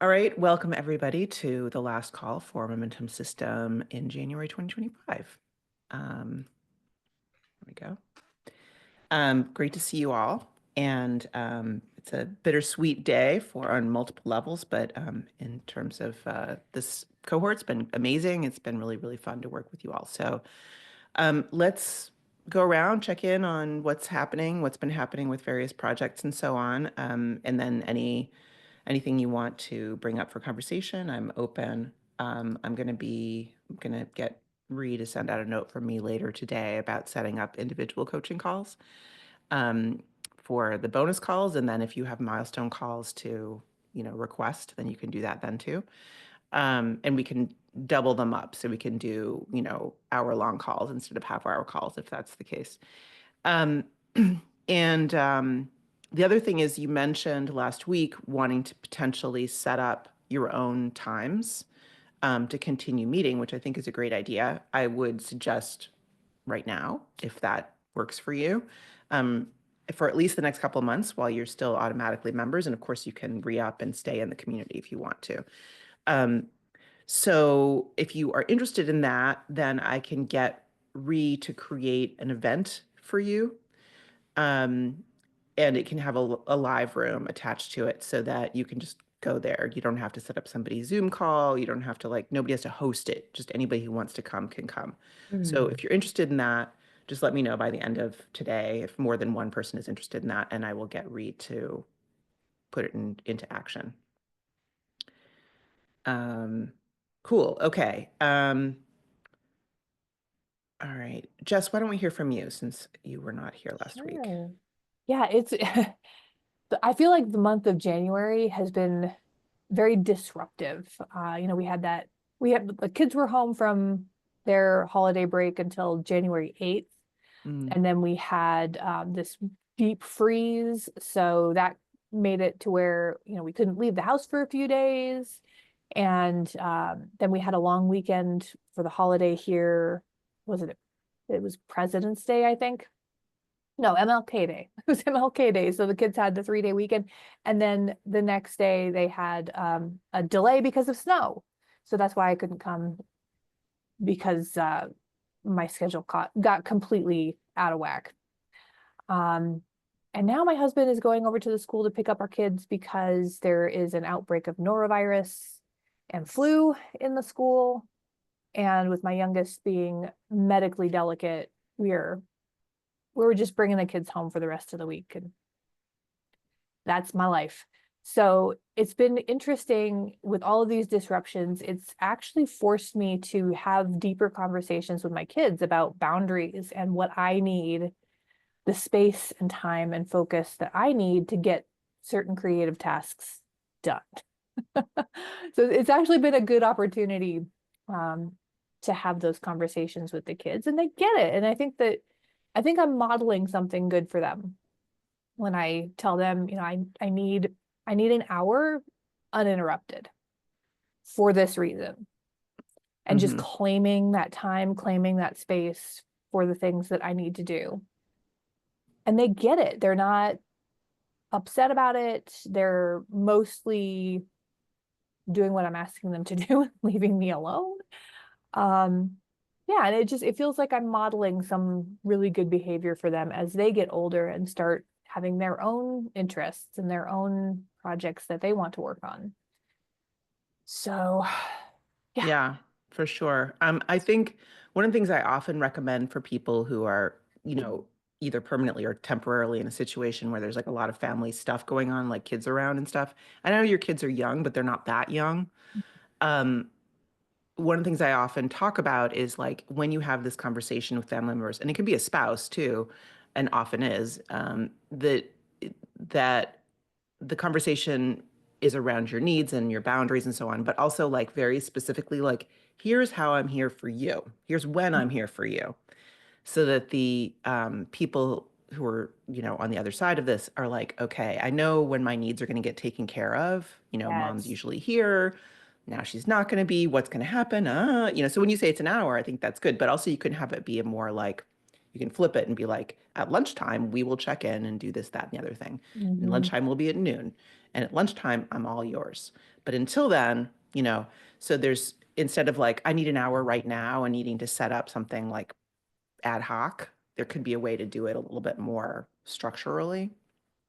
All right, welcome everybody to the last call for Momentum System in January 2025. There we go. Great to see you all. And it's a bittersweet day for on multiple levels, but in terms of this cohort, it's been amazing. It's been really, really fun to work with you all. So let's go around, check in on what's happening, what's been happening with various projects and so on. And then anything you want to bring up for conversation, I'm open. I'm gonna get Ree to send out a note from me later today about setting up individual coaching calls um, for the bonus calls. And then if you have milestone calls to, request, then you can do that then too. And we can double them up. So we can do, hour-long calls instead of half-hour calls if that's the case. Um, and the other thing is you mentioned last week wanting to potentially set up your own times to continue meeting, which I think is a great idea. I would suggest right now, if that works for you, um, for at least the next couple of months while you're still automatically members. And of course, you can re-up and stay in the community if you want to. Um, so if you are interested in that, then I can get Ree to create an event for you. Um, and it can have a live room attached to it so that you can just go there. You don't have to set up somebody's Zoom call. You don't have to nobody has to host it. Just anybody who wants to come can come. So Mm. if you're interested in that, just let me know by the end of today if more than one person is interested in that, and I will get Reed to put it into action. Um, cool. Okay. All right. Jess, why don't we hear from you since you were not here last week? Sure. Yeah, it's I feel like the month of January has been very disruptive. We had the kids were home from their holiday break until January 8th, Mm, and then we had this deep freeze, so that made it to where, we couldn't leave the house for a few days. And then we had a long weekend for the holiday here. Was it? It was President's Day, I think. No, MLK Day. It was MLK Day. So the kids had the 3-day weekend. And then the next day they had a delay because of snow. So that's why I couldn't come, because my schedule got completely out of whack. Um, and now my husband is going over to the school to pick up our kids because there is an outbreak of norovirus and flu in the school. And with my youngest being medically delicate, we were just bringing the kids home for the rest of the week, and that's my life. So it's been interesting with all of these disruptions. It's actually forced me to have deeper conversations with my kids about boundaries and what I need, the space and time and focus that I need to get certain creative tasks done. So it's actually been a good opportunity um, to have those conversations with the kids, and they get it. And I think I'm modeling something good for them when I tell them, I need an hour uninterrupted for this reason, and just hmm claiming that time, claiming that space for the things that I need to do. And they get it. They're not upset about it. They're mostly doing what I'm asking them to do and leaving me alone. Um, yeah, and it feels like I'm modeling some really good behavior for them as they get older and start having their own interests and their own projects that they want to work on. So, yeah. Yeah, for sure. I think one of the things I often recommend for people who are, either permanently or temporarily in a situation where there's like a lot of family stuff going on, like kids around and stuff. I know your kids are young, but they're not that young. Um, One of the things I often talk about is like when you have this conversation with family members, and it can be a spouse too, and often is, that the conversation is around your needs and your boundaries and so on, but also like very specifically, like, here's how I'm here for you. Here's when I'm here for you. So that the people who are, on the other side of this are like, okay, I know when my needs are going to get taken care of. Mom's Yes. usually here. Now she's not going to be. What's going to happen? So when you say it's an hour, I think that's good. But also you can have it be a more like, You can flip it and be like, at lunchtime, we will check in and do this, that, and the other thing. And Mhm. lunchtime will be at noon. And at lunchtime, I'm all yours. But until then, so there's instead of like, I need an hour right now and needing to set up something like ad hoc, there could be a way to do it a little bit more structurally.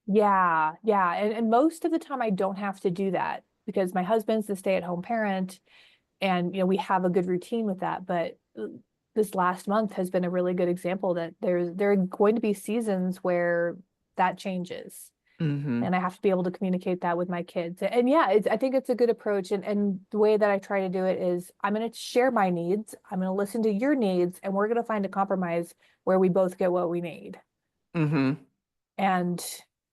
Yeah, yeah. And most of the time I don't have to do that because my husband's the stay-at-home parent and we have a good routine with that. But this last month has been a really good example that there are going to be seasons where that changes. Hmm. And I have to be able to communicate that with my kids. And yeah, I think it's a good approach. And the way that I try to do it is I'm going to share my needs. I'm going to listen to your needs, and we're going to find a compromise where we both get what we need. Hmm. And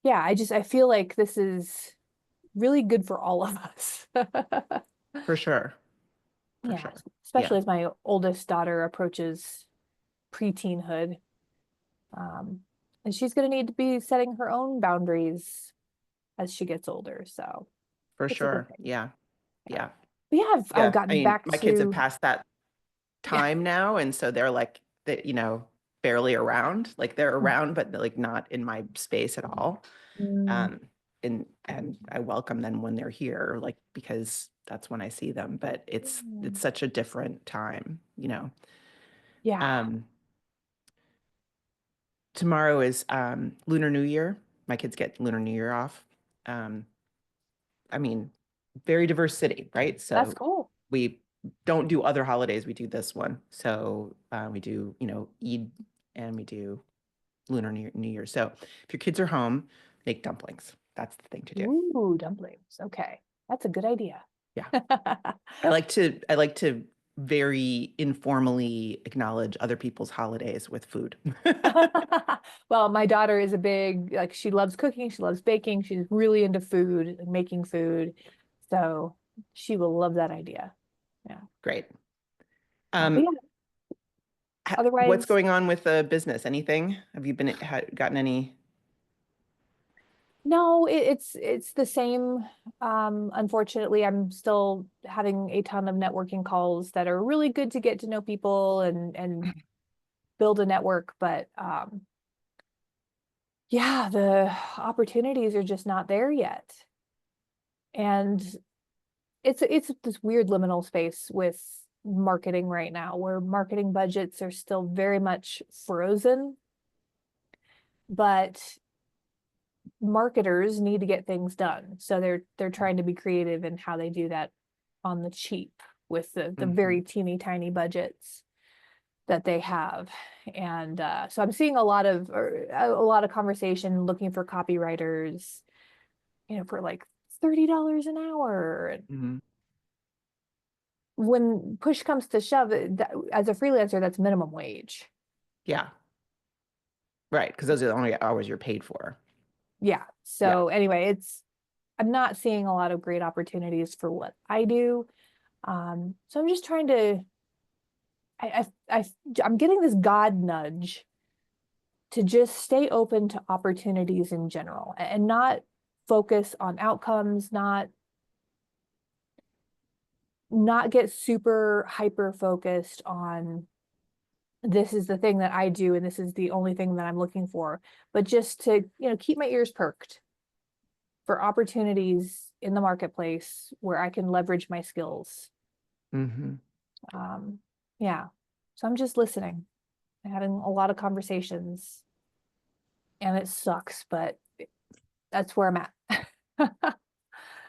yeah, I feel like this is really good for all of us. For sure. For Yeah, sure. Yeah. especially as my oldest daughter approaches preteenhood. Um, and she's going to need to be setting her own boundaries as she gets older. So For it's a good sure. thing. Yeah. Yeah. Yeah. But yeah, I've Yeah. I gotten mean, back my kids have to, passed that yeah. time now. And so they're like, barely around. Like they're around, but like not in my space at all. Mm, Um, and I welcome them when they're here, like because that's when I see them. But it's mm, such a different time. yeah, Um, Tomorrow is Lunar New Year. My kids get Lunar New Year off. Um, I mean, very diverse city, right? that's So cool. we don't do other holidays. We do this one. So we do, Eid and we do Lunar New Year. So if your kids are home, make dumplings. That's the thing to do. Ooh, dumplings. Okay. That's a good idea. Yeah. I like to very informally acknowledge other people's holidays with food. Well, my daughter is a big, like, she loves cooking, she loves baking, she's really into food and making food. So she will love that idea. Yeah. Great. But Um, yeah, what's otherwise, going on with the business? Anything? Have you gotten any? no, it's the same. Unfortunately, I'm still having a ton of networking calls that are really good to get to know people and build a network, but yeah, the opportunities are just not there yet. And it's this weird liminal space with marketing right now, where marketing budgets are still very much frozen, but marketers need to get things done. So they're trying to be creative in how they do that on the cheap with the Mhm. very teeny tiny budgets that they have. And so I'm seeing a lot of conversation looking for copywriters, for like $30 an hour. Mhm. When push comes to shove, as a freelancer, that's minimum wage. Yeah, right. Because those are the only hours you're paid for. Yeah. Yeah. So anyway, I'm not seeing a lot of great opportunities for what I do. So I'm just trying to, I'm getting this God nudge to just stay open to opportunities in general and not focus on outcomes, not get super hyper focused on this is the thing that I do and this is the only thing that I'm looking for, but just to, keep my ears perked for opportunities in the marketplace where I can leverage my skills. Hmm. Um, yeah. So I'm just listening, having a lot of conversations, and it sucks, but that's where I'm at.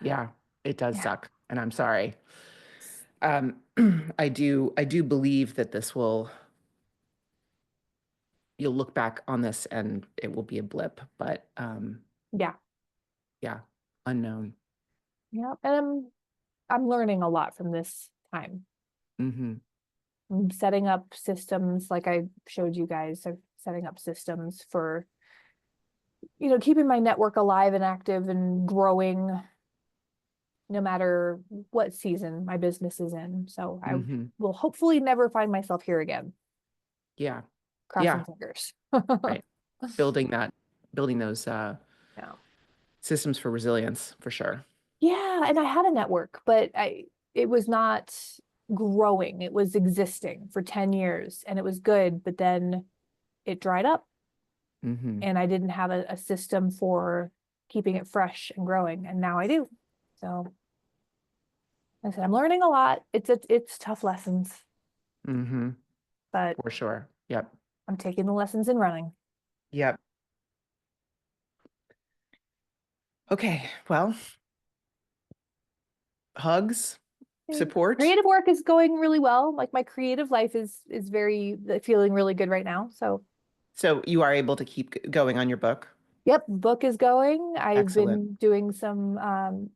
Yeah, it does Yeah. suck, and I'm sorry. Um, I do believe that you'll look back on this and it will be a blip, but Yeah. yeah, unknown. Yeah. And I'm learning a lot from this time. Hmm. I'm setting up systems like I showed you guys. I'm setting up systems for, keeping my network alive and active and growing no matter what season my business is in. So I Hmm. will hopefully never find myself here again. Yeah, Crossing yeah, fingers. right. Building that, building those Yeah. systems for resilience for sure. Yeah, and I had a network, but it was not growing. It was existing for 10 years and it was good, but then it dried up, Mm-hmm. and I didn't have a system for keeping it fresh and growing, and now I do. So I said, I'm learning a lot. It's tough lessons, Mm-hmm. but For sure. Yep. I'm taking the lessons in running. Yep. Okay. Well, hugs, support. Creative work is going really well. Like my creative life is very feeling really good right now. So So you are able to keep going on your book. yep, book is going. I've Excellent. been doing some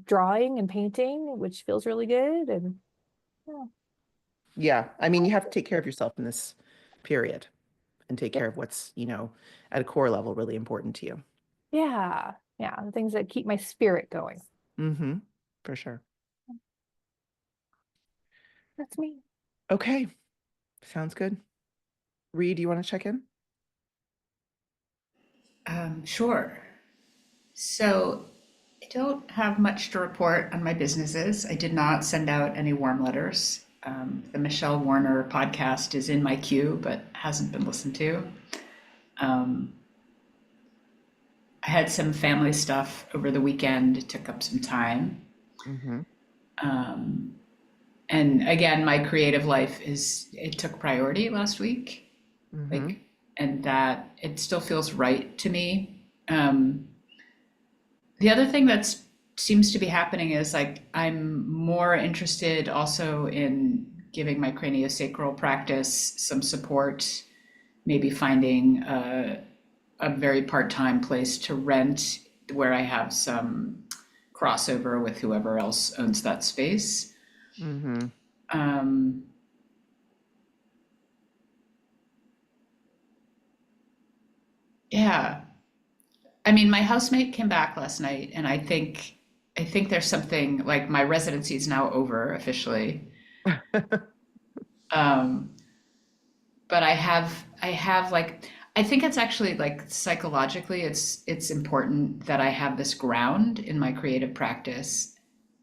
drawing and painting, which feels really good. And yeah. Yeah. I mean, you have to take care of yourself in this period and take Yep. care of what's, at a core level, really important to you. Yeah. Yeah. The things that keep my spirit going. Mm-hmm. For sure. That's me. Okay. Sounds good. Reed, do you want to check in? Sure. So I don't have much to report on my businesses. I did not send out any warm letters. The Michelle Warner podcast is in my queue, but hasn't been listened to. Um, I had some family stuff over the weekend. It took up some time. Mm-hmm. Um, and again, my creative life it took priority last week. Mm-hmm. Like, and that it still feels right to me. The other thing that seems to be happening is like I'm more interested also in giving my craniosacral practice some support, maybe finding a very part-time place to rent where I have some crossover with whoever else owns that space. Mm-hmm. Um, yeah, I mean, my housemate came back last night, and I think there's something like my residency is now over officially. Um, but I have like I think it's actually like psychologically it's important that I have this ground in my creative practice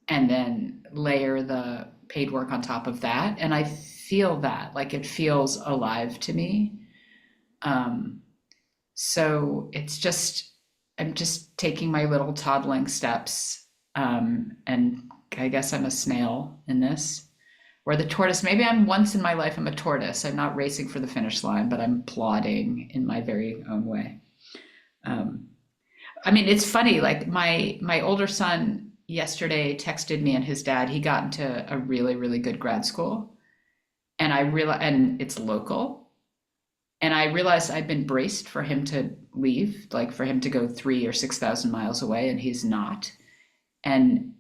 and then layer the paid work on top of that. And I feel that like it feels alive to me. Um, so I'm just taking my little toddling steps. And I guess I'm a snail in this. Or the tortoise, maybe I'm once in my life, I'm a tortoise. I'm not racing for the finish line, but I'm plodding in my very own way. Um, I mean, it's funny, like my older son yesterday texted me and his dad, he got into a really, really good grad school. And I realized, and it's local. And I realized I'd been braced for him to leave, like for him to go 3 or 6,000 miles away, and he's not. And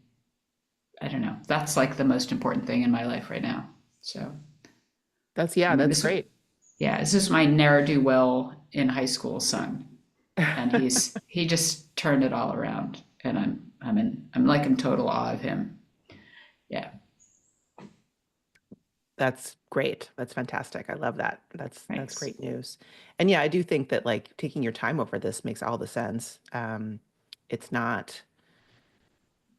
I don't know, that's like the most important thing in my life right now. So, I mean, That's this great. yeah, this is my ne'er-do-well in high school son, and he just turned it all around, and I'm like in total awe of him. Yeah, That's great. That's fantastic. I love that. That's thanks. great news. And yeah, I do think that like taking your time over this makes all the sense. It's not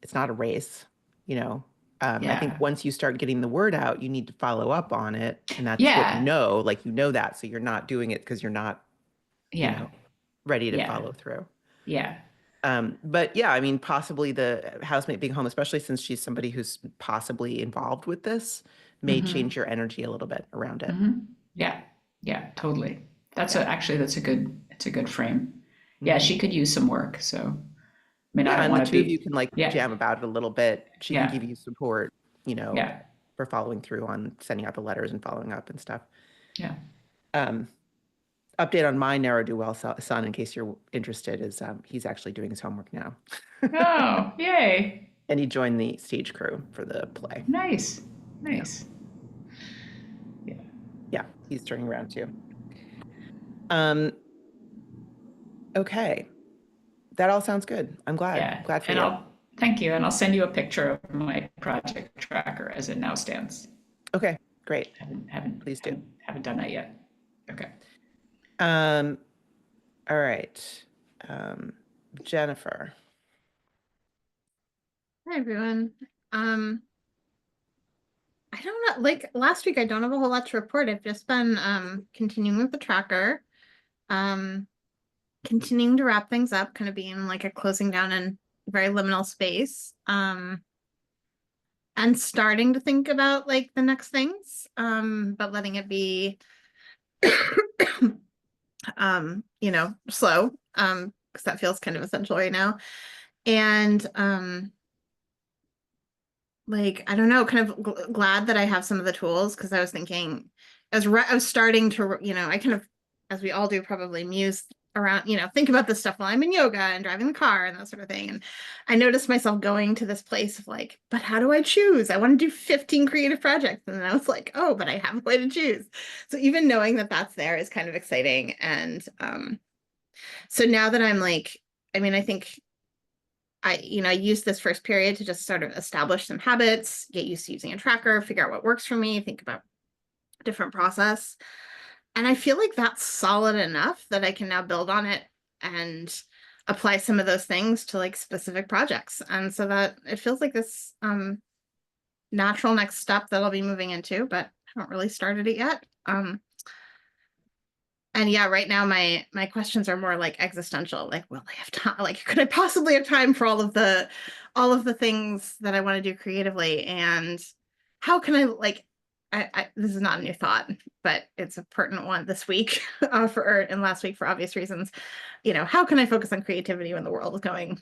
it's not a race, you know. I think Yeah, once you start getting the word out, you need to follow up on it, and that's what yeah, like that, so you're not doing it because you're not, you yeah, know, ready to yeah, follow through. yeah. But yeah, I mean, possibly the housemate being home, especially since she's somebody who's possibly involved with this, may Mm-hmm. change your energy a little bit around it. Mm-hmm. Yeah, yeah, totally. Yeah. That's a good frame. Yeah, Hmm. she could use some work. So, I mean, I Yeah, don't and the want to two of you be. can like Yeah, jam about it a little bit. She can yeah, give you support, yeah, for following through on sending out the letters and following up and stuff. yeah. Um, Update on my ne'er-do-well son, in case you're interested, is he's actually doing his homework now. Oh, yay! And he joined the stage crew for the play. Nice, Yeah. nice. Yeah, Yeah, he's turning around too. Um, okay. That all sounds good. I'm glad. yeah. Glad for And you. I'll thank you, and I'll send you a picture of my project tracker as it now stands. Okay, great. Haven't Please do. haven't haven't done that yet. Okay. Um, all right. Um, Jennifer. Hi everyone. Um, I don't know, like last week I don't have a whole lot to report. I've just been continuing with the tracker. continuing to wrap things up, kind of being like a closing down and very liminal space. And starting to think about like the next things, but letting it be slow, because that feels kind of essential right now. And like, I don't know, kind of glad that I have some of the tools, because I was thinking, I was starting to, I kind of, as we all do, probably muse around, think about this stuff while I'm in yoga and driving the car and that sort of thing. And I noticed myself going to this place of like, but how do I choose? I want to do 15 creative projects. And then I was like, oh, but I have a way to choose. So even knowing that that's there is kind of exciting. And so now that I'm like, I think I used this first period to just sort of establish some habits, get used to using a tracker, figure out what works for me, think about different process. And I feel like that's solid enough that I can now build on it and apply some of those things to like specific projects. And so that it feels like this natural next step that I'll be moving into, but I haven't really started it yet. And yeah, right now my questions are more like existential, like, will I have time? Like, could I possibly have time for all of the things that I want to do creatively? And how can I like, this is not a new thought, but it's a pertinent one this week and last week for obvious reasons. How can I focus on creativity when the world is going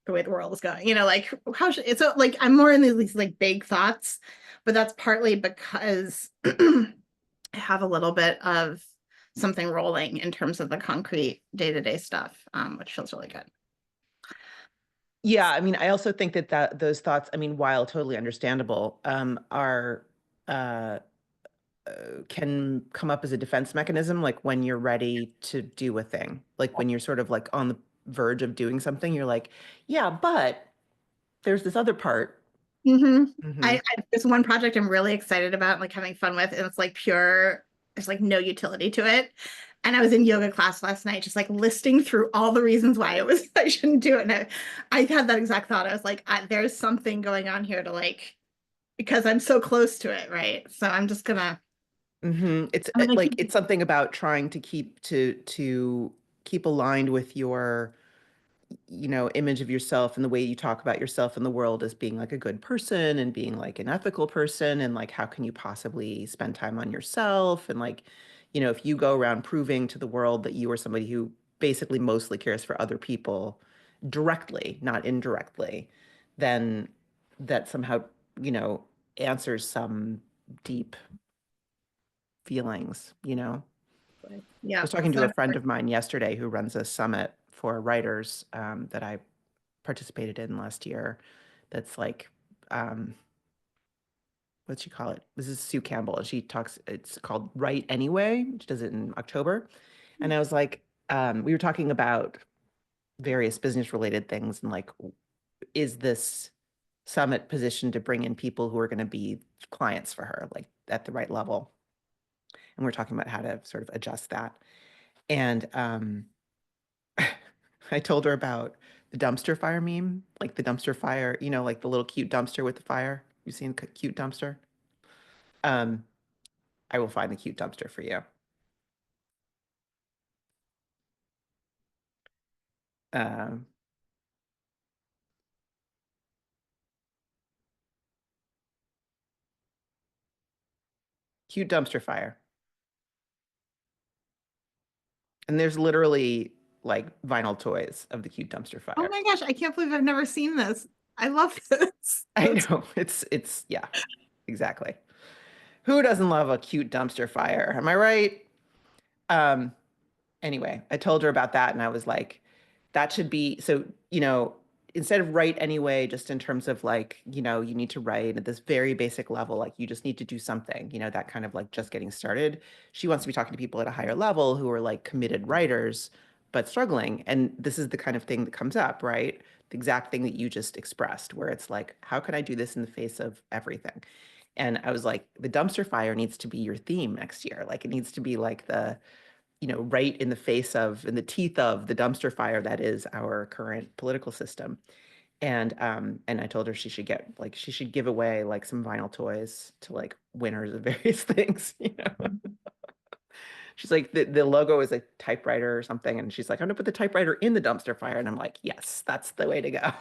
the way the world is going? Like how should it's so like I'm more in these like big thoughts, but that's partly because I have a little bit of something rolling in terms of the concrete day-to-day stuff, which feels really good. Yeah, I mean, I also think that those thoughts, I mean, while totally understandable, are uh, can come up as a defense mechanism, like when you're ready to do a thing, like when you're sort of like on the verge of doing something, you're like, yeah, but there's this other part. Mhm. There's one project I'm really excited about, like having fun with, and it's like pure, there's like no utility to it. And I was in yoga class last night, just like listing through all the reasons why I shouldn't do it. And I had that exact thought. I was like, there's something going on here to like, because I'm so close to it, right? So I'm just gonna. It's I'm gonna like keep. it's something about trying to keep aligned with your image of yourself and the way you talk about yourself in the world as being like a good person and being like an ethical person, and like how can you possibly spend time on yourself, and like if you go around proving to the world that you are somebody who basically mostly cares for other people directly, not indirectly, then that somehow you know answers some deep feelings. I Yeah. was talking to So a friend of mine yesterday who runs a summit for writers that I participated in last year. That's like, what'd she call it? This is Sue Campbell, and she talks. It's called Write Anyway. She does it in October, and I was like, we were talking about various business related things, and like, is this summit positioned to bring in people who are going to be clients for her, like at the right level? And we're talking about how to sort of adjust that. And I told her about the dumpster fire meme, like the dumpster fire, like the little cute dumpster with the fire. You've seen cute dumpster? Um, I will find the cute dumpster for you. Um, Cute dumpster fire. And there's literally like vinyl toys of the cute dumpster oh fire. my gosh, I can't believe I've never seen this. I love this. I know. It's yeah, exactly. Who doesn't love a cute dumpster fire? Am I right? Um, anyway, I told her about that and I was like, that should be so, instead of write anyway, just in terms of like, you need to write at this very basic level, like you just need to do something, that kind of like just getting started. She wants to be talking to people at a higher level who are like committed writers, but struggling. And this is the kind of thing that comes up, right? The exact thing that you just expressed, where it's like, how can I do this in the face of everything? And I was like, the dumpster fire needs to be your theme next year. Like it needs to be like right in the face of, in the teeth of the dumpster fire that is our current political system. And I told her she should give away like some vinyl toys to like winners of various things. she's like, the logo is a typewriter or something. And she's like, I'm gonna put the typewriter in the dumpster fire. And I'm like, yes, that's the way to go.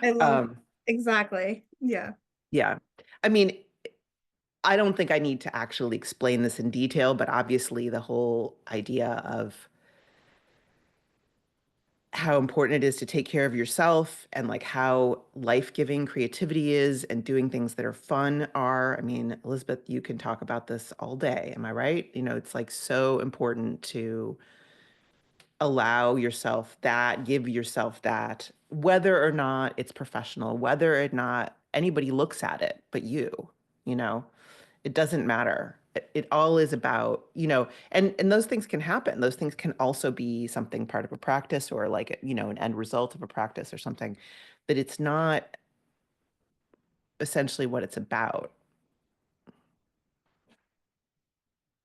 I love Um, exactly. Yeah. yeah. I mean, I don't think I need to actually explain this in detail, but obviously the whole idea of how important it is to take care of yourself and like how life-giving creativity is and doing things that are fun are. I mean, Elizabeth, you can talk about this all day. Am I right? You know, it's like so important to allow yourself that, give yourself that, whether or not it's professional, whether or not anybody looks at it but you know, it doesn't matter. It all is about, you know, and those things can happen. Those things can also be something part of a practice or like, you know, an end result of a practice or something, but it's not essentially what it's about.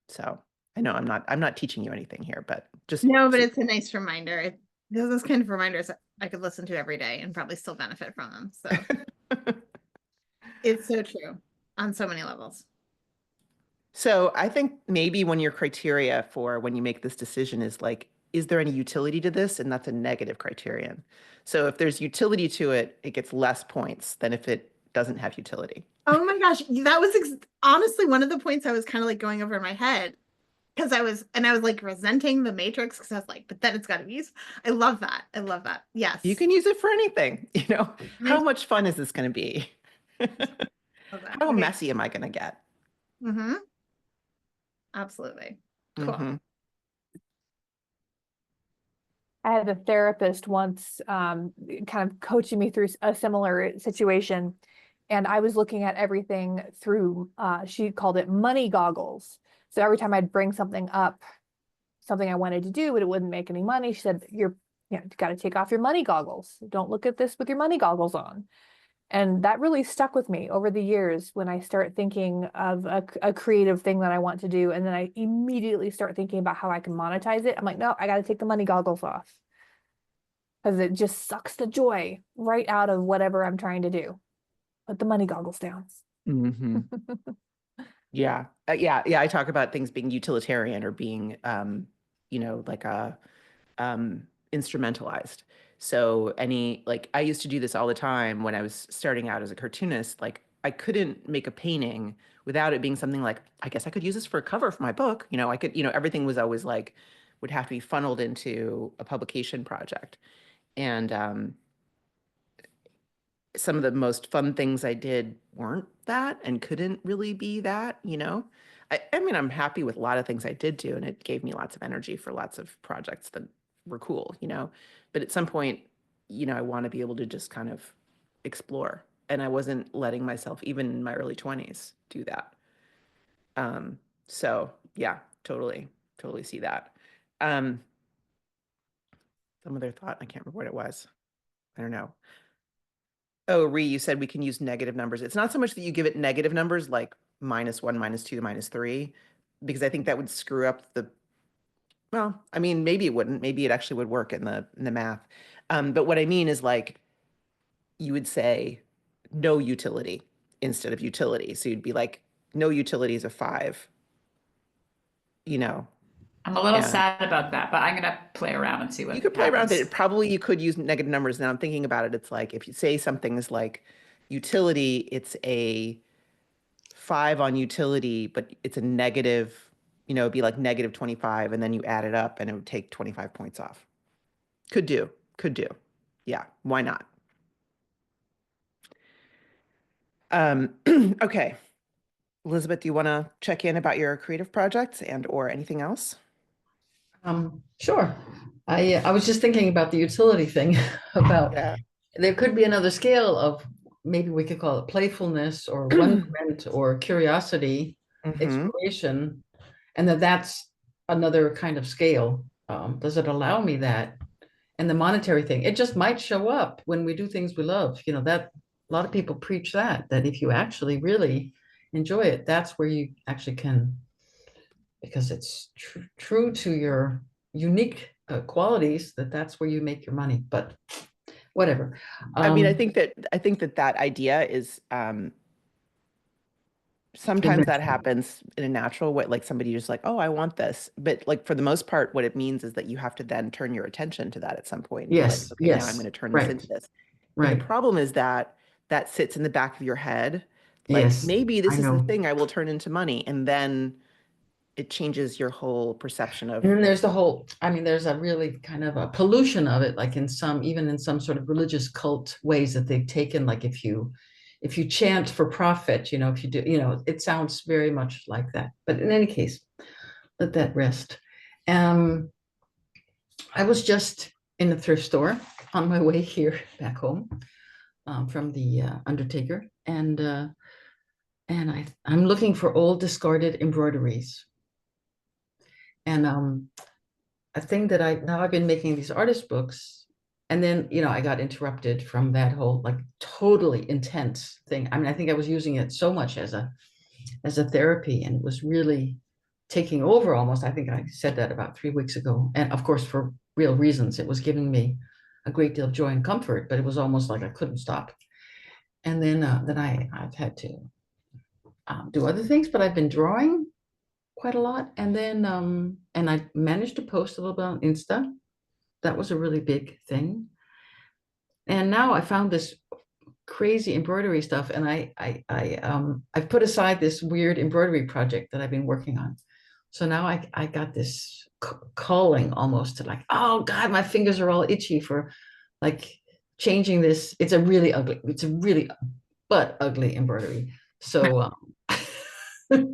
So I know I'm not teaching you anything here, but just No, but it's a nice reminder. Those kind of reminders I could listen to every day and probably still benefit from them. So it's so true on so many levels. So I think maybe when your criteria for when you make this decision is like, is there any utility to this? And that's a negative criterion. So if there's utility to it, it gets less points than if it doesn't have utility. Oh my gosh, that was honestly one of the points I was kind of like going over in my head because I was like resenting the matrix because I was like, but then it's got to be used. I love that. I love that. Yes. You can use it for anything, you know. How Nice. much fun is this going to be? Love that. How Okay. messy am I going to get? Mm-hmm. Absolutely. Cool. Mhm. I had a therapist once kind of coaching me through a similar situation. And I was looking at everything through, she called it money goggles. So every time I'd bring something up, something I wanted to do, but it wouldn't make any money, she said, you got to take off your money goggles. Don't look at this with your money goggles on. And that really stuck with me over the years when I start thinking of a creative thing that I want to do. And then I immediately start thinking about how I can monetize it. I'm like, no, I got to take the money goggles off because it just sucks the joy right out of whatever I'm trying to do. Put the money goggles down. Mhm. Yeah. Yeah. I talk about things being utilitarian or being, you know, like instrumentalized. So like I used to do this all the time when I was starting out as a cartoonist. Like I couldn't make a painting without it being something like, I guess I could use this for a cover for my book. You know, I could, you know, everything was always like, would have to be funneled into a publication project. And some of the most fun things I did weren't that and couldn't really be that, you know? I mean, I'm happy with a lot of things I did do, and it gave me lots of energy for lots of projects that were cool, you know? But at some point, you know, I want to be able to just kind of explore. And I wasn't letting myself, even in my early 20s, do that. So yeah, totally see that. Um, some other thought, I can't remember what it was. I don't know. Oh, Ree, you said we can use negative numbers. It's not so much that you give it negative numbers like -1, -2, -3, because I think that would screw up well, I mean, maybe it wouldn't. Maybe it actually would work in the math. But what I mean is like you would say no utility instead of utility. So you'd be like, no utility is a 5, you know. I'm a little And sad about that, but I'm gonna play around and see what you could play around with happens. it. Probably you could use negative numbers. Now I'm thinking about it. It's like if you say something is like utility, it's a 5 on utility, but it's a negative, you know, it'd be like -25, and then you add it up and it would take 25 points off. Could do. Yeah, why not? Okay. Elizabeth, do you want to check in about your creative projects and or anything else? Sure. I was just thinking about the utility thing about Yeah. there could be another scale of maybe we could call it playfulness or wonderment or curiosity, Mhm. exploration, and that's another kind of scale. Does it allow me that? And the monetary thing, it just might show up when we do things we love. You know, that a lot of people preach that if you actually really enjoy it, that's where you actually can, because it's true to your unique qualities, that's where you make your money. But whatever. I mean, I think that that idea is sometimes that Eventually. happens in a natural way, like somebody just like, oh, I want this. But like for the most part, what it means is that you have to then turn your attention to that at some point and be like, Yes, okay, now I'm yes, going to turn this right, into this. And the right. problem is that that sits in the back of your head. Like Yes, maybe I this is the know. thing I will turn into money. And then it changes your whole perception of, And then there's the whole, I mean, there's a really kind of a pollution of it, like in some, even in some sort of religious cult ways that they've taken, like if you chant for profit, you know, if you do, you know, it sounds very much like that. But in any case, let that rest. Um, I was just in the thrift store on my way here back home from the undertaker, and I'm looking for old discarded embroideries. And a thing that now I've been making these artist books, and then you know I got interrupted from that whole like totally intense thing. I mean, I think I was using it so much as a therapy, and it was really taking over almost. I think I said that about 3 weeks ago, and of course for real reasons. It was giving me a great deal of joy and comfort, but it was almost like I couldn't stop. And then I've had to do other things, but I've been drawing quite a lot. And then and I managed to post a little bit on Insta. That was a really big thing. And now I found this crazy embroidery stuff, and I've put aside this weird embroidery project that I've been working on. So now I got this calling almost to like, oh God, my fingers are all itchy for like changing this. It's a really but ugly embroidery. So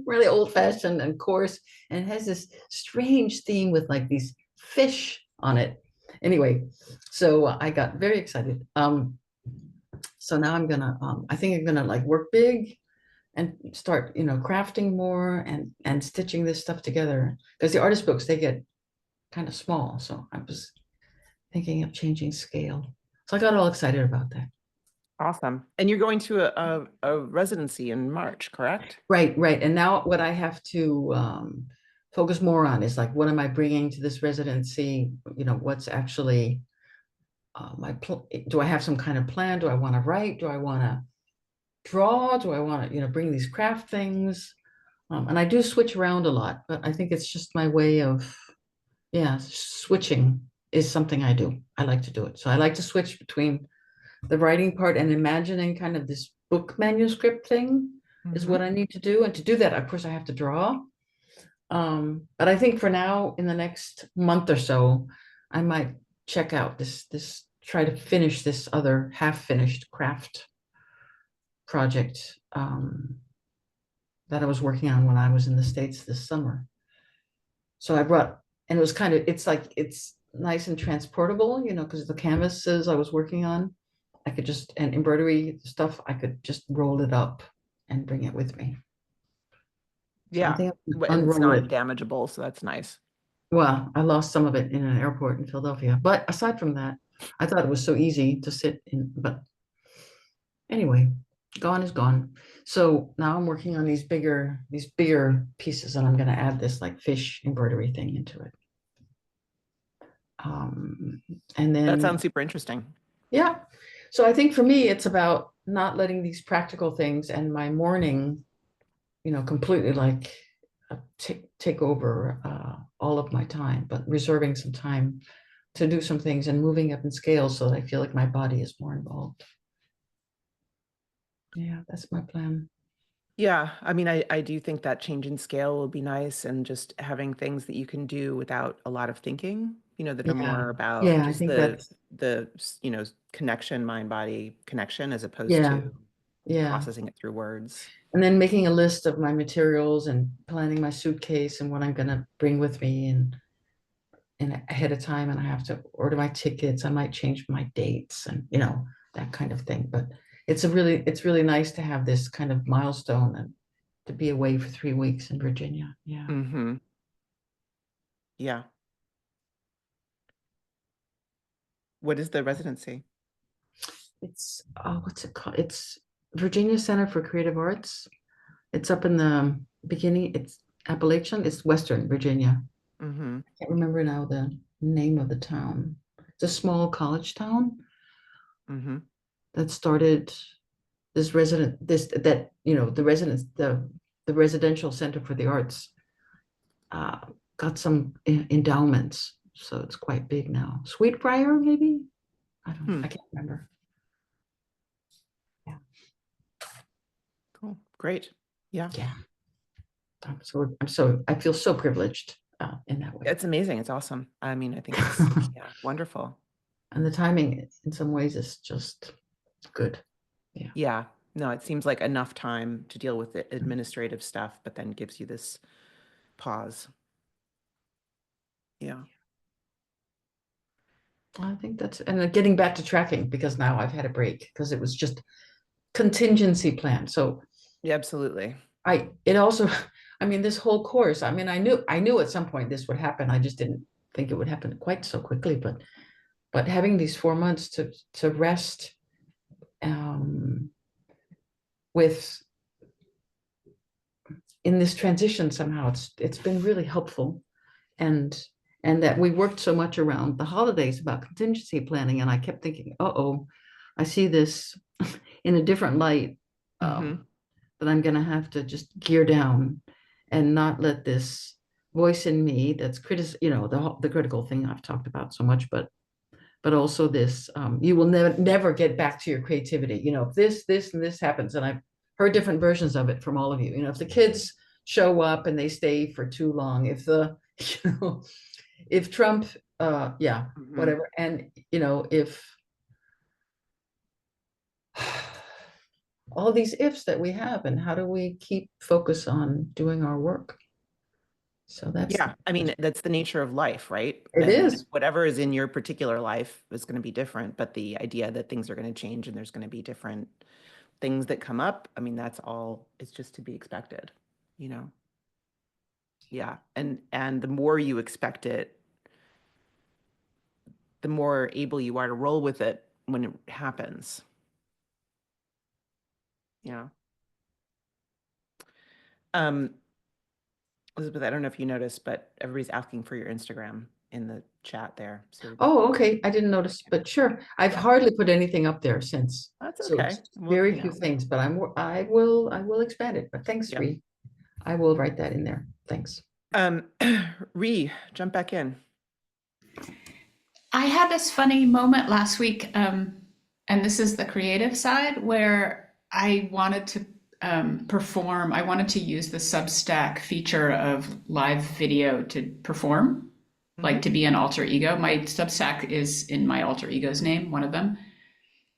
really old fashioned and coarse, and it has this strange theme with like these fish on it. Anyway, so I got very excited. So now I think I'm gonna like work big and start, you know, crafting more and stitching this stuff together, because the artist books, they get kind of small. So I was thinking of changing scale. So I got all excited about that. awesome. And you're going to a residency in March, correct? Right, right. And now what I have to focus more on is like, what am I bringing to this residency? You know, what's actually do I have some kind of plan? Do I want to write? Do I want to draw? Do I want to, you know, bring these craft things? And I do switch around a lot, but I think it's just my way of, yeah, switching is something I do. I like to do it. So I like to switch between the writing part and imagining kind of this book manuscript thing is what I need to do. And to do that, of course, I have to draw. But I think for now, in the next month or so, I might check out try to finish this other half-finished craft project that I was working on when I was in the States this summer. So I brought, and it was kind of, it's nice and transportable, you know, because the canvases I was working on, I could just, and embroidery stuff, I could just roll it up and bring it with me. So I Yeah. think And it's unroll not it. damageable, so that's nice. Well, I lost some of it in an airport in Philadelphia, but aside from that, I thought it was so easy to sit in, but anyway, gone is gone. So now I'm working on these bigger pieces, and I'm going to add this like fish embroidery thing into it. And That then, sounds super interesting. yeah. So I think for me, it's about not letting these practical things and my morning, you know, completely like take over all of my time, but reserving some time to do some things and moving up in scale so that I feel like my body is more involved. Yeah, that's my plan. Yeah, I mean, I do think that change in scale will be nice, and just having things that you can do without a lot of thinking, you know, that are Yeah. more about Yeah, I just think that's, you know, connection, mind body connection, as opposed yeah, to yeah. processing it through words. And then making a list of my materials and planning my suitcase and what I'm gonna bring with me and ahead of time, and I have to order my tickets. I might change my dates and you know, that kind of thing. But it's really nice to have this kind of milestone and to be away for 3 weeks in Virginia. Yeah. Mm-hmm. Yeah. What is the residency? It's what's it called? It's Virginia Center for Creative Arts. It's up in the beginning. It's Appalachian. It's Western Virginia. Mm-hmm. I can't remember now the name of the town. It's a small college town Mm-hmm. that started this resident this that you know the residents the the Residential Center for the Arts got some endowments, so it's quite big now. Sweetbriar, maybe? I don't know. I can't remember. Cool. Great. Yeah. Yeah. I feel so privileged in that way. It's amazing. It's awesome. I mean, I think it's yeah, wonderful. And the timing in some ways is just good. Yeah. No, it seems like enough time to deal with the administrative stuff, but then gives you this pause. Yeah. I think that's, and then getting back to tracking, because now I've had a break because it was just contingency plan. So Yeah, absolutely. it also, I mean, this whole course, I mean, I knew at some point this would happen. I just didn't think it would happen quite so quickly, but having these 4 months to rest with in this transition, somehow it's been really helpful. And that we worked so much around the holidays about contingency planning, and I kept thinking, uh-oh, I see this in a different light, that I'm going to have to just gear down and not let this voice in me that's the critical thing I've talked about so much, but also this, you will never get back to your creativity. If this and this happens, and I've heard different versions of it from all of you. If the kids show up and they stay for too long, if if Trump, whatever, and if all these ifs that we have, and how do we keep focus on doing our work? So that's, yeah, I mean, that's the nature of life, right? It is. Whatever is in your particular life is going to be different, but the idea that things are going to change and there's going to be different things that come up, I mean, that's all, it's just to be expected, Yeah, and the more you expect it, the more able you are to roll with it when it happens. Yeah. Elizabeth, I don't know if you noticed, but everybody's asking for your Instagram in the chat there. So Oh, okay. I didn't notice, but sure. I've hardly put anything up there since. that's So okay. it's Well, very few things, but I will expand it. But thanks, Yep. Ree. I will write that in there. Thanks. Ree, jump back in. I had this funny moment last week, and this is the creative side, where I wanted to perform. I wanted to use the Substack feature of live video to perform, like to be an alter ego. My Substack is in my alter ego's name, one of them.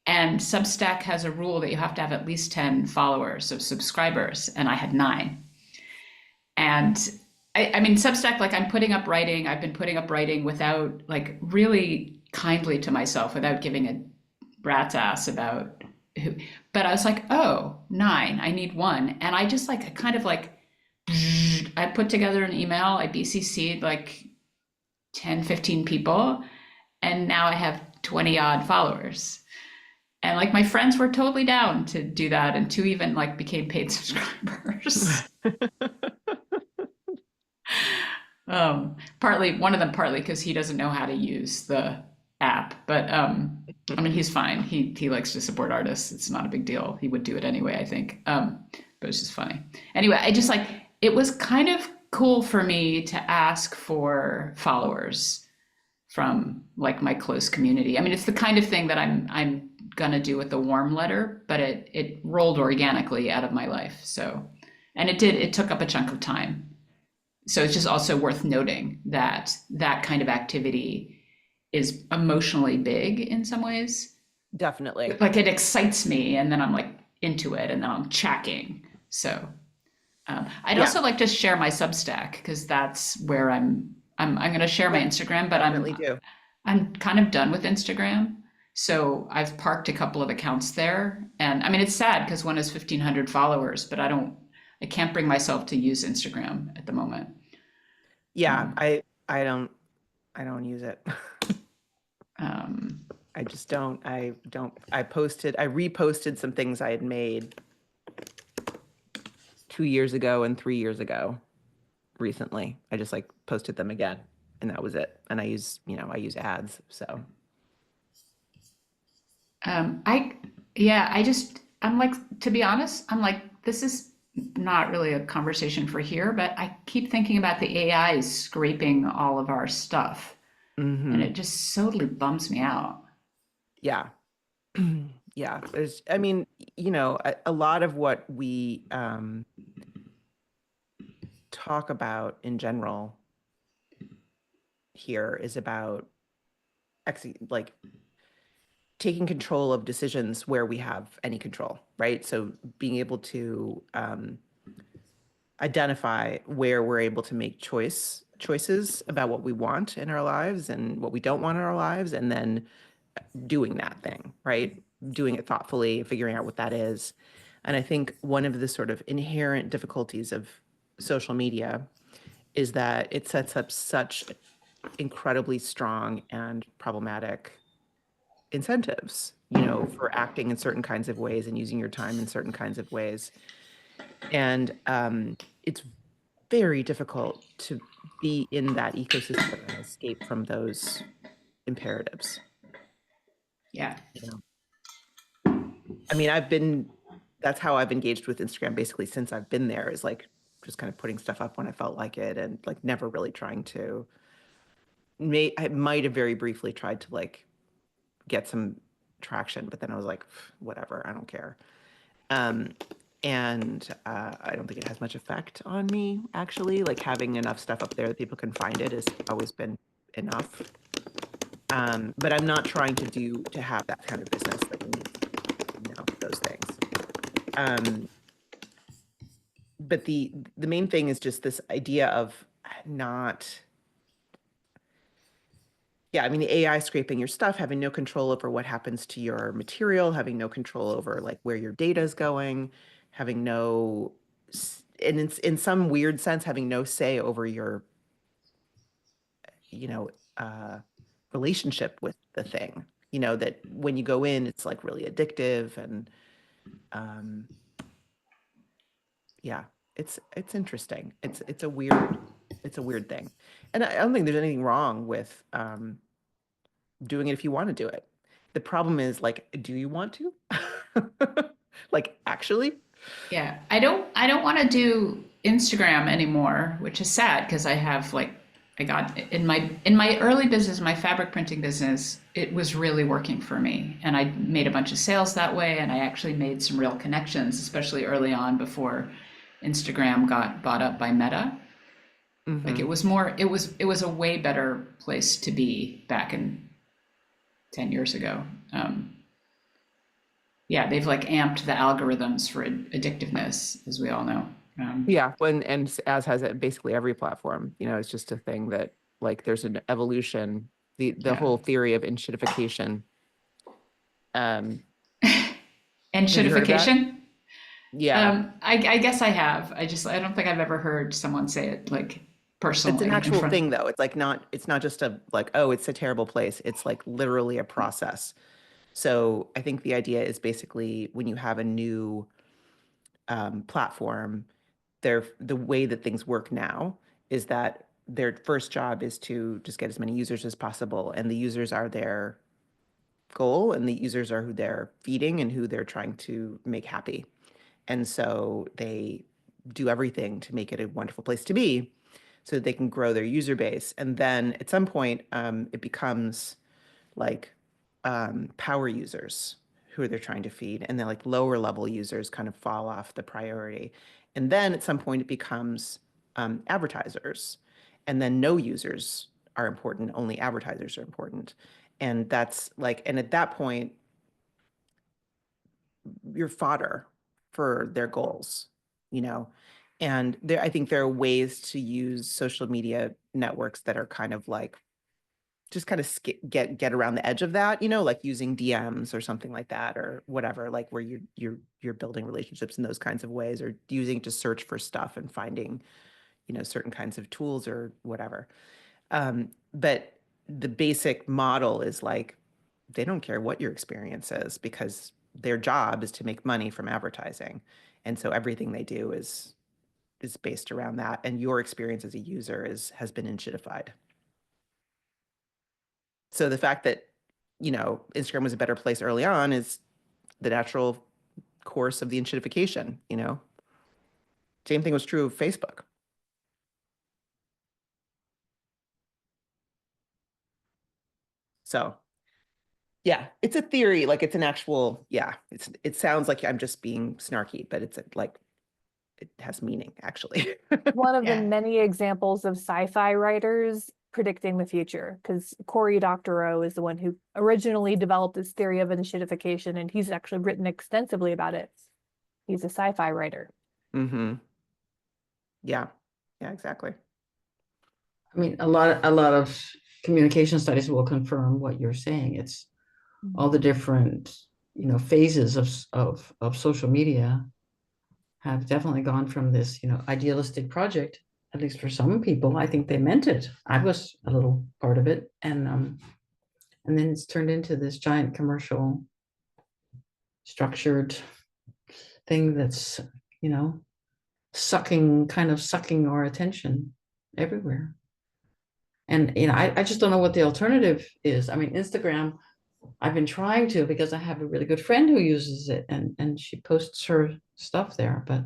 And Substack has a rule that you have to have at least 10 followers, so subscribers, and I had 9. And I mean, Substack, like I've been putting up writing without, like, really kindly to myself, without giving a rat's ass about who, but I was like, oh, 9, I need 1. And I just like, I put together an email, I BCC'd like 10, 15 people, and now I have 20 odd followers. And like my friends were totally down to do that, and 2 even like became paid subscribers. One of them partly because he doesn't know how to use the app, but I mean, he's fine. He likes to support artists. It's not a big deal. He would do it anyway, I think. But it's just funny. Anyway, I just like, it was kind of cool for me to ask for followers from like my close community. I mean, it's the kind of thing that I'm gonna do with the warm letter, but it rolled organically out of my life. So, and it took up a chunk of time. So it's just also worth noting that that kind of activity is emotionally big in some ways. Definitely. Like it excites me, and then I'm like into it, and then I'm checking. So I'd also like to share my Substack, because that's where I'm going to share my Instagram, but I'm kind of done with Instagram. So I've parked a couple of accounts there, and I mean, it's sad because one has 1,500 followers, but I can't bring myself to use Instagram at the moment. Yeah, I don't use it. I just don't. I reposted some things I had made 2 years ago and 3 years ago recently. I just like posted them again, and that was it. And I use ads. So I'm like, to be honest, I'm like, this is not really a conversation for here, but I keep thinking about the AI scraping all of our stuff, and it just totally bums me out. Yeah. Yeah. There's, I mean, you know, a lot of what we talk about in general here is about like taking control of decisions where we have any control, right? So being able to identify where we're able to make choices about what we want in our lives and what we don't want in our lives, and then doing that thing, right? Doing it thoughtfully, figuring out what that is. And I think one of the sort of inherent difficulties of social media is that it sets up such incredibly strong and problematic incentives, you know, for acting in certain kinds of ways and using your time in certain kinds of ways. And it's very difficult to be in that ecosystem and escape from those imperatives. Yeah. You know, I mean, that's how I've engaged with Instagram basically since I've been there, is like just kind of putting stuff up when I felt like it, and like never really trying to. I might have very briefly tried to like get some traction, but then I was like, whatever, I don't care. And I don't think it has much effect on me, actually. Like having enough stuff up there that people can find it has always been enough. But I'm not trying to have that kind of business that we need, you know, those things. But the main thing is just this idea of not, yeah, I mean, the AI scraping your stuff, having no control over what happens to your material, having no control over like where your data is going, having no, and in some weird sense, having no say over your, you know, relationship with the thing. You know, that when you go in, it's like really addictive, and um, yeah, it's interesting. It's a weird thing, and I don't think there's anything wrong with doing it if you want to do it. The problem is like, do you want to? Like actually? Yeah. I don't want to do Instagram anymore, which is sad because I have like I got in my early business, my fabric printing business, it was really working for me. And I made a bunch of sales that way, and I actually made some real connections, especially early on before Instagram got bought up by Meta. Like it was more it was a way better place to be back in 10 years ago. Yeah, they've like amped the algorithms for addictiveness, as we all know. Yeah, as has it basically every platform, you know, it's just a thing that like there's an evolution, the Yeah. whole theory of enshittification. And Have you heard of that? shittification. Yeah, I guess I have. I don't think I've ever heard someone say it like it's an personally in actual front. thing though. It's not just a like, oh, it's a terrible place. It's like literally a process. So I think the idea is basically when you have a new platform, the way that things work now is that their first job is to just get as many users as possible, and the users are their goal, and the users are who they're feeding and who they're trying to make happy. And so they do everything to make it a wonderful place to be so that they can grow their user base. And then at some point, it becomes like power users who they're trying to feed, and then like lower level users kind of fall off the priority. And then at some point it becomes advertisers, and then no users are important, only advertisers are important. And that's like, and at that point, you're fodder for their goals, you know. And I think there are ways to use social media networks that are kind of like just kind of get around the edge of that, you know, like using DMs or something like that, or whatever, like where you're building relationships in those kinds of ways, or using it to search for stuff and finding, you know, certain kinds of tools or whatever. But the basic model is like they don't care what your experience is, because their job is to make money from advertising. And so everything they do is based around that. And your experience as a user has been enshittified. So the fact that, you know, Instagram was a better place early on is the natural course of the enshittification, you know? Same thing was true of Facebook. So yeah, it's a theory, like it's an actual, yeah, it sounds like I'm just being snarky, but it's like, it has meaning actually. One of the Yeah. many examples of sci-fi writers predicting the future, because Cory Doctorow is the one who originally developed this theory of initiatification, and he's actually written extensively about it. He's a sci-fi writer. Mm-hmm. Yeah, yeah, exactly. I mean, a lot of communication studies will confirm what you're saying. It's all the different, phases of social media have definitely gone from this, idealistic project, at least for some people. I think they meant it. I was a little part of it. And then it's turned into this giant commercial structured thing that's, sucking our attention everywhere. And I just don't know what the alternative is. I mean, Instagram, I've been trying to, because I have a really good friend who uses it, and she posts her stuff there, but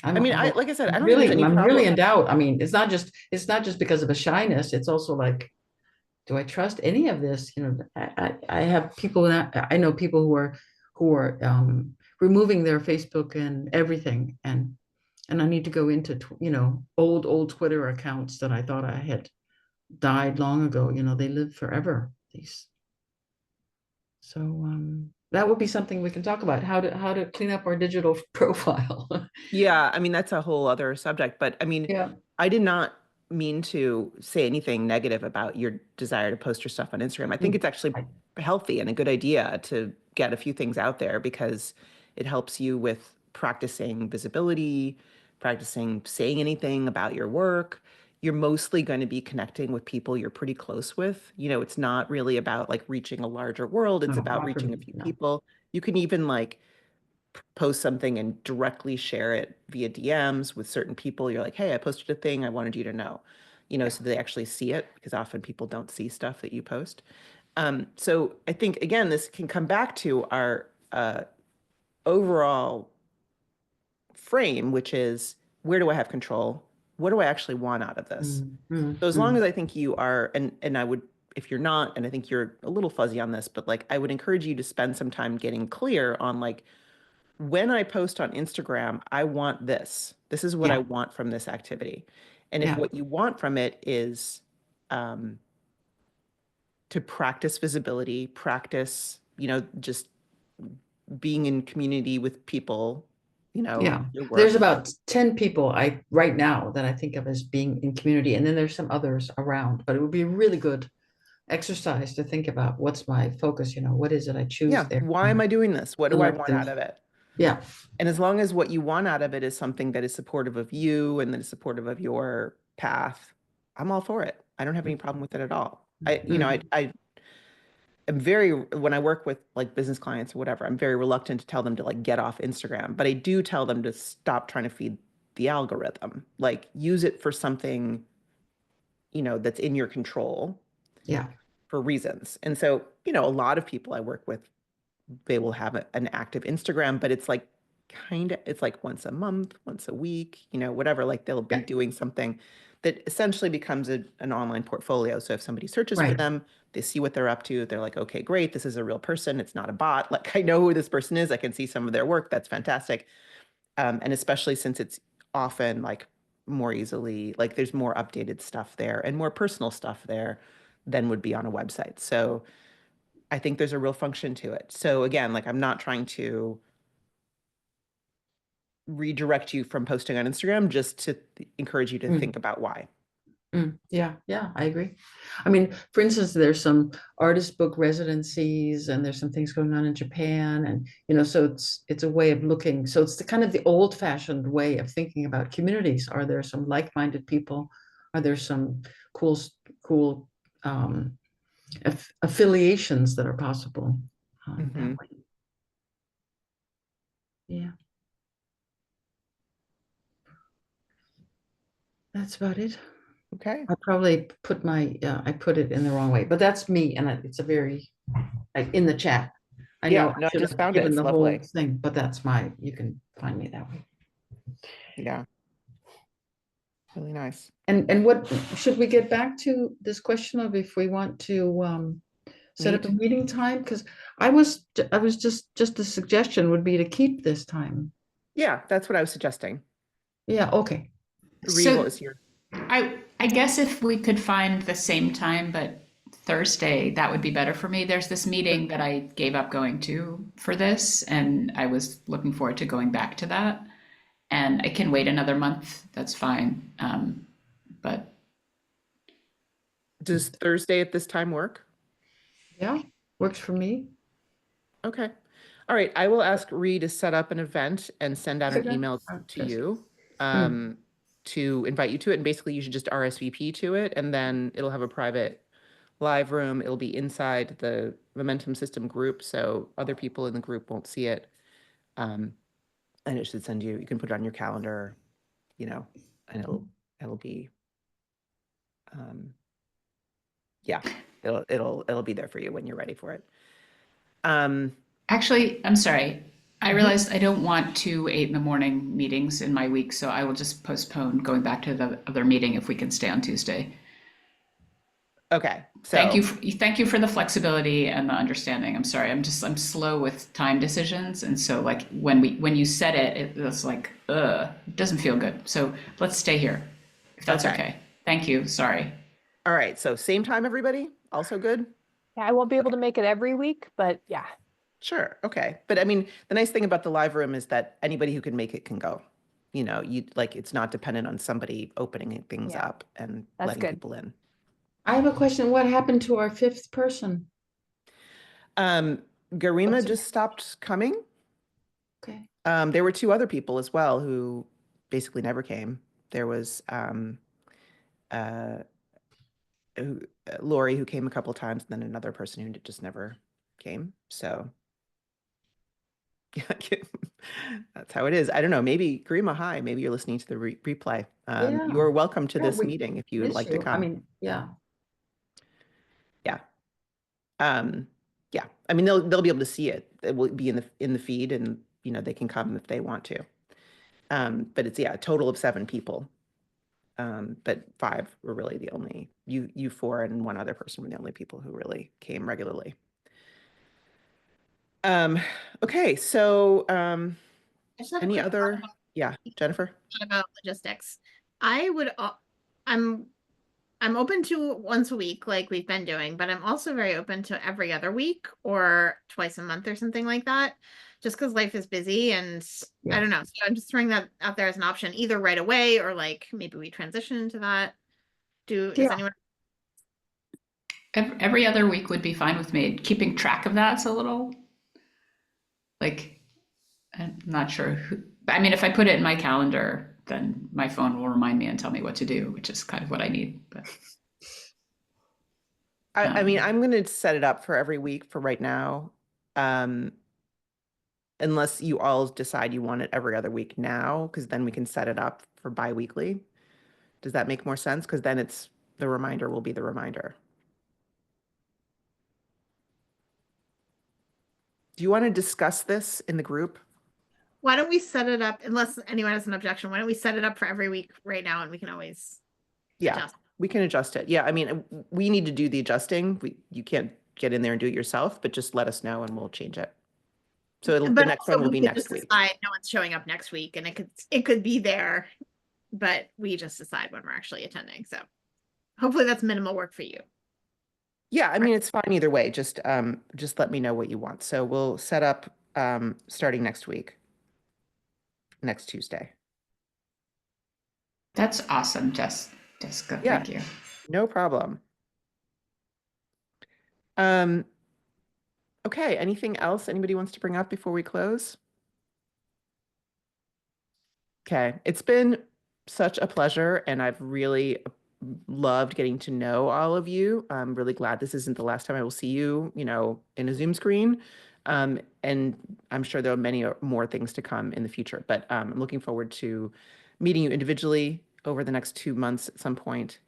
I mean, like I said, I don't think really, there's any I'm really problem. in doubt. I mean, it's not just because of a shyness. It's also like, do I trust any of this? I have people that I know, people who are removing their Facebook and everything, and I need to go into old Twitter accounts that I thought I had died long ago. They live forever. So that would be something we can talk about, how to clean up our digital profile. Yeah, I mean, that's a whole other subject, but I mean, Yeah. I did not mean to say anything negative about your desire to post your stuff on Instagram. I think it's actually healthy and a good idea to get a few things out there because it helps you with practicing visibility, practicing saying anything about your work. You're mostly going to be connecting with people you're pretty close with. It's not really about like reaching a larger world. It's No, about not for reaching a me, few no. people. You can even like post something and directly share it via DMs with certain people. You're like, hey, I posted a thing. I wanted you to know, so they actually see it because often people don't see stuff that you post. So I think, again, this can come back to our overall frame, which is where do I have control? What do I actually want out of this? So as long as I think you are, and I would, if you're not, and I think you're a little fuzzy on this, but like I would encourage you to spend some time getting clear on like, when I post on Instagram, I want this. This is what I Yeah. want from this activity. And if Yeah. what you want from it is to practice visibility, practice, just being in community with people, Yeah, your work. there's about 10 people right now that I think of as being in community, and then there's some others around, but it would be a really good exercise to think about, what's my focus, what is it I choose Yeah. there? Why am I doing this? What do I want out Selective. of it? Yeah, And as long as what you want out of it is something that is supportive of you and that is supportive of your path, I'm all for it. I don't have any problem with it at all. I am when I work with like business clients or whatever, I'm very reluctant to tell them to like get off Instagram, but I do tell them to stop trying to feed the algorithm. Like use it for something, that's in your control yeah, for reasons. And so, a lot of people I work with, they will have an active Instagram, but it's like it's like once a month, once a week, whatever, like they'll be Yeah. doing something that essentially becomes an online portfolio. So if somebody searches for right. them, they see what they're up to. They're like, okay, great. This is a real person. It's not a bot. Like I know who this person is. I can see some of their work. That's fantastic. And especially since it's often like more easily, like there's more updated stuff there and more personal stuff there than would be on a website. So I think there's a real function to it. So again, like I'm not trying to redirect you from posting on Instagram, just to encourage you to Mm. think about why. Yeah, I agree. I mean, for instance, there's some artist book residencies, and there's some things going on in Japan, and so it's a way of looking. So it's the kind of the old-fashioned way of thinking about communities. Are there some like-minded people? Are there some cool affiliations that are possible that Mhm. way? Yeah, that's about it. Okay. I probably I put it in the wrong way, but that's me, and it's a very, like, in the chat. I Yeah, know I no, I should just have found it. given It's the whole lovely. thing, but you can find me that way. Yeah. Really nice. And what, should we get back to this question of if we want to set up a Meet? meeting time? Because I was just a suggestion would be to keep this time. Yeah, that's what I was suggesting. Yeah, okay. Ree, what So was your? I guess if we could find the same time, but Thursday, that would be better for me. There's this meeting that I gave up going to for this, and I was looking forward to going back to that. And I can wait another month. That's fine. But Does Thursday at this time work? Yeah, works for me. Okay. All right. I will ask Ree to set up an event and send out an Okay. email Oh, to just- you to invite you to it. And basically, you should just RSVP to it, and then it'll have a private live room. It'll be inside the Momentum System group, so other people in the group won't see it. And it should send you. You can put it on your calendar, and it'll be. Yeah, it'll be there for you when you're ready for it. actually, I'm sorry. I Mhm. realized I don't want 2 8 in the morning meetings in my week, so I will just postpone going back to the other meeting if we can stay on Tuesday. Okay. So Thank you for the flexibility and the understanding. I'm sorry. I'm slow with time decisions, and so like when you said it, it was like it doesn't feel good. So let's stay here, if that's Okay. okay. Thank you. Sorry. All right. So same time, everybody. Also good. Yeah, I won't be able to make it every week, but yeah. Sure. Okay. But I mean, the nice thing about the live room is that anybody who can make it can go. It's not dependent on somebody opening things Yeah, up and that's letting good. people in. I have a question. What happened to our fifth person? Garima What's- just stopped coming. Okay. There were 2 other people as well who basically never came. There was Lori, who came a couple times, and then another person who just never came. So that's how it is. I don't know. Maybe Garima, hi. Maybe you're listening to the replay. Yeah. You're welcome to Yeah, this we meeting if you would miss like to you. come. I mean, yeah. Yeah. Yeah. I mean, they'll be able to see it. It will be in the feed, and they can come if they want to. But it's a total of 7 people. But 5 were really the only you 4 and 1 other person were the only people who really came regularly. Okay, so I just have a any quick other? Yeah, Jennifer. thought about logistics. I would, I'm open to once a week like we've been doing, but I'm also very open to every other week or twice a month or something like that. Just because life is busy and Yeah. I don't know. So I'm just throwing that out there as an option, either right away or like maybe we transition into that. Is Yeah. anyone? Every other week would be fine with me. Keeping track of that's a little like I'm not sure who. I mean, if I put it in my calendar, then my phone will remind me and tell me what to do, which is kind of what I need. But I mean, I'm going to set it up for every week for right now. Unless you all decide you want it every other week now, because then we can set it up for bi-weekly. Does that make more sense? Because then the reminder will be the reminder. Do you want to discuss this in the group? Why don't we set it up, unless anyone has an objection, why don't we set it up for every week right now and we can always Yeah, adjust. we can adjust it. Yeah, I mean, we need to do the adjusting. You can't get in there and do it yourself, but just let us know and we'll change it. So the But next also one will we be could next just week. decide no one's showing up next week and it could be there, but we just decide when we're actually attending. So hopefully that's minimal work for you. Yeah, I mean, it's fine either way. Just let me know what you want. So we'll set up starting next week, next Tuesday. that's awesome, Jessica. Yeah. Thank you. No problem. Okay, anything else anybody wants to bring up before we close? Okay, it's been such a pleasure, and I've really loved getting to know all of you. I'm really glad this isn't the last time I will see you, in a Zoom screen. And I'm sure there are many more things to come in the future, but I'm looking forward to meeting you individually over the next 2 months at some point,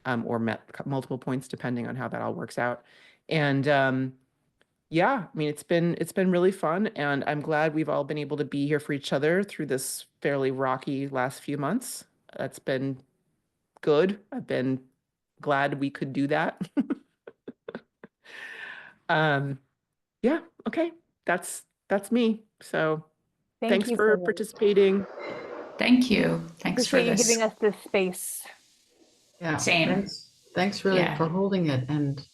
or multiple points, depending on how that all works out. And yeah, I mean, it's been really fun, and I'm glad we've all been able to be here for each other through this fairly rocky last few months. That's been good. I've been glad we could do that. Yeah, okay, that's me. So Thank thanks you for this. participating. Thank you. Thanks for Appreciate you this. giving us this space. Yeah. Same. Thanks really Yeah. for holding it and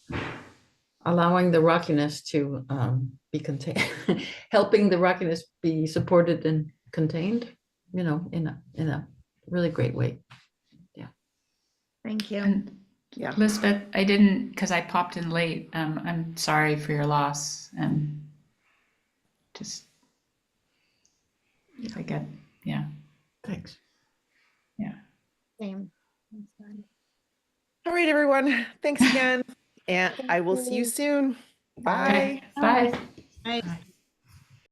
allowing the rockiness to be contained, helping the rockiness be supported and contained, in a really great way. Thank you. And Yeah. Elizabeth, I didn't, because I popped in late. I'm sorry for your loss, and just I get, yeah, Thanks. yeah. Same. All right, everyone. Thanks again. And I will see you you. soon. Okay, Bye. bye. Bye. Bye.